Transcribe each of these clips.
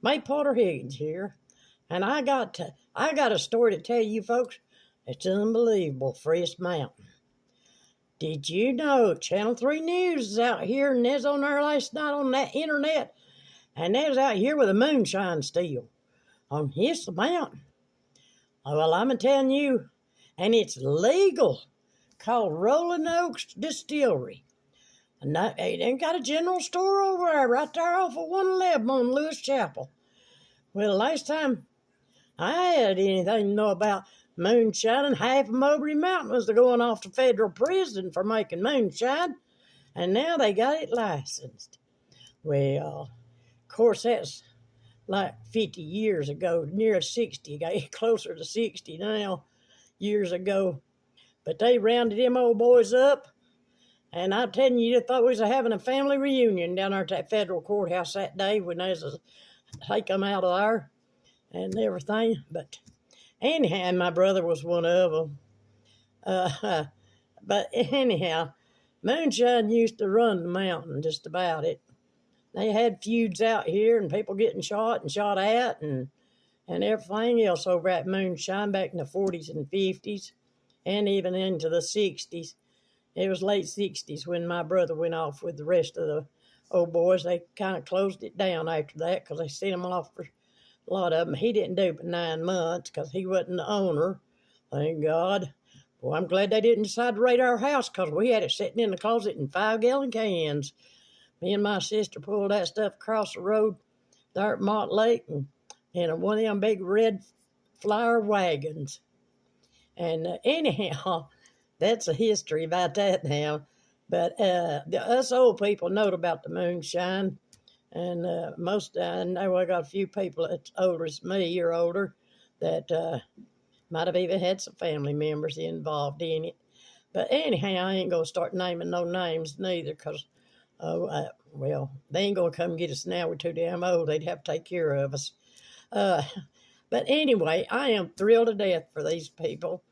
May Porter Higgins here, and I got a story to tell you folks. It's unbelievable, Frisk Mountain. Did you know Channel 3 News is out here and there's on there last night on that internet, and they was out here with a moonshine still on his mountain. Well, I'm telling you, and it's legal, called Rolling Oaks Distillery. And they got a general store over there, right there off of 111 on Lewis Chapel. Well, last time I had anything to know about moonshine, and half of Mowbray Mountain was going off to federal prison for making moonshine, and now they got it licensed. Well, of course, that's like 50 years ago, near 60, closer to 60 now, years ago. But they rounded them old boys up, and I'm telling you, you thought we was having a family reunion down there at that federal courthouse that day when they was take them out of there and everything. But anyhow, my brother was one of them. But anyhow, moonshine used to run the mountain just about it. They had feuds out here and people getting shot and shot at and everything else over at Moonshine back in the 40s and 50s and even into the 60s. It was late 60s when my brother went off with the rest of the old boys. They kind of closed it down after that because they sent him off for a lot of them. He didn't do but 9 months because he wasn't the owner, thank God. Well, I'm glad they didn't decide to raid our house because we had it sitting in the closet in 5-gallon cans. Me and my sister pulled that stuff across the road there at Mott Lake and in one of them big red flower wagons. And anyhow, that's a history about that now. But us old people know about the moonshine. And I know I got a few people that's older as me or older that might have even had some family members involved in it. But anyhow, I ain't going to start naming no names neither because, well, they ain't going to come get us now. We're too damn old. They'd have to take care of us. But anyway, I am thrilled to death for these people.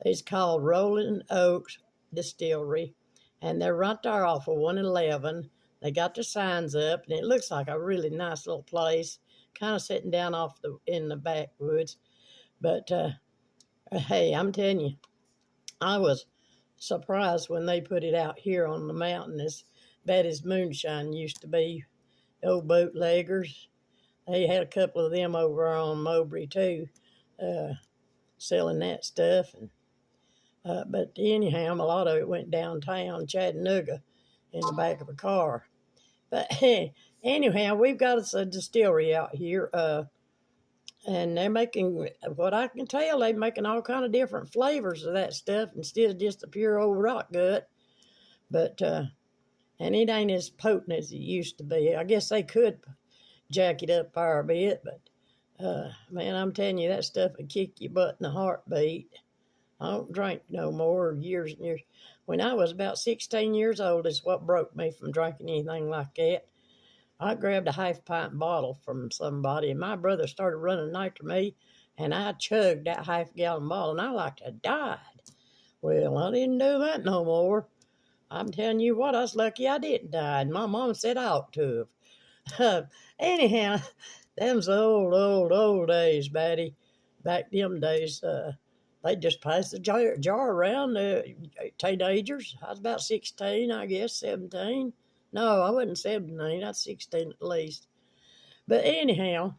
It's called Rolling Oaks Distillery, and they're right there off of 111. They got their signs up, and it looks like a really nice little place, kind of sitting down in the backwoods. But hey, I'm telling you, I was surprised when they put it out here on the mountain as bad as moonshine used to be. The old bootleggers, they had a couple of them over on Mowbray too, selling that stuff. And but anyhow, a lot of it went downtown Chattanooga in the back of a car. But anyhow, we've got a distillery out here, and they're making, what I can tell, they're making all kind of different flavors of that stuff instead of just the pure old rock gut. But and it ain't as potent as it used to be. I guess they could jack it up there a bit, but man, I'm telling you, that stuff would kick your butt in a heartbeat. I don't drink no more years and years. When I was about 16 years old is what broke me from drinking anything like that. I grabbed a half-pint bottle from somebody, and my brother started running after me, and I chugged that half-gallon bottle, and I like to died. Well, I didn't do that no more. I'm telling you what, I was lucky I didn't die, and my mom said I ought to have. Anyhow, them's the old days, Batty. Back them days, they just passed the jar around. Teenagers, I was about 16, I guess, 17. No, I wasn't 17, I was 16 at least. But anyhow,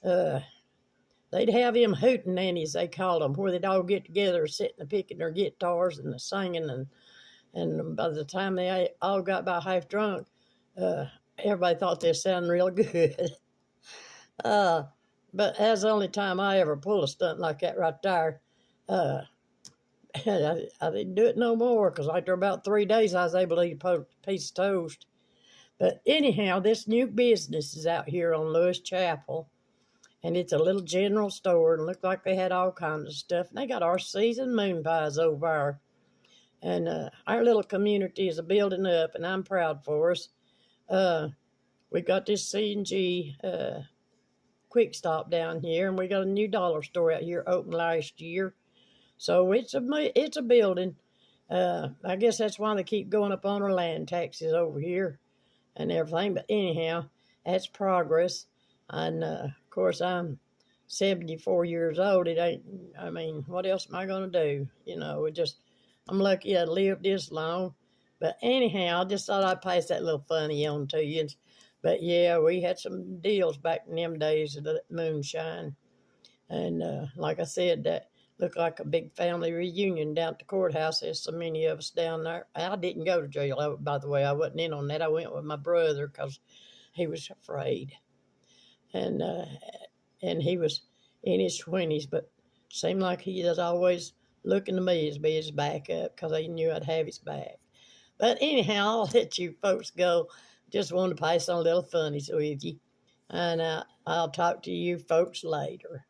they'd have them hootenannies, they called them, where they'd all get together, sitting and picking their guitars and singing. And by the time they all got about half drunk, everybody thought they sounded real good. But that's the only time I ever pulled a stunt like that right there. I didn't do it no more because after about 3 days I was able to eat a piece of toast. But anyhow, this new business is out here on Lewis Chapel, and it's a little general store, and looked like they had all kinds of stuff. And they got our seasoned moon pies over there. And our little community is building up, and I'm proud for us. We got this C&G quick stop down here, and we got a new dollar store out here opened last year. So it's a building. I guess that's why they keep going up on our land taxes over here and everything. But anyhow, that's progress. And of course, I'm 74 years old. It ain't, I mean, what else am I going to do? You know, I'm lucky I lived this long. But anyhow, I just thought I'd pass that little funny on to you. But yeah, we had some deals back in them days of the moonshine. And like I said, that looked like a big family reunion down at the courthouse. There's so many of us down there. I didn't go to jail, by the way. I wasn't in on that. I went with my brother because he was afraid. And and he was in his 20s, but seemed like he was always looking to me as be his backup because he knew I'd have his back. But anyhow, I'll let you folks go. Just wanted to pass on a little funnies with you. And I'll talk to you folks later.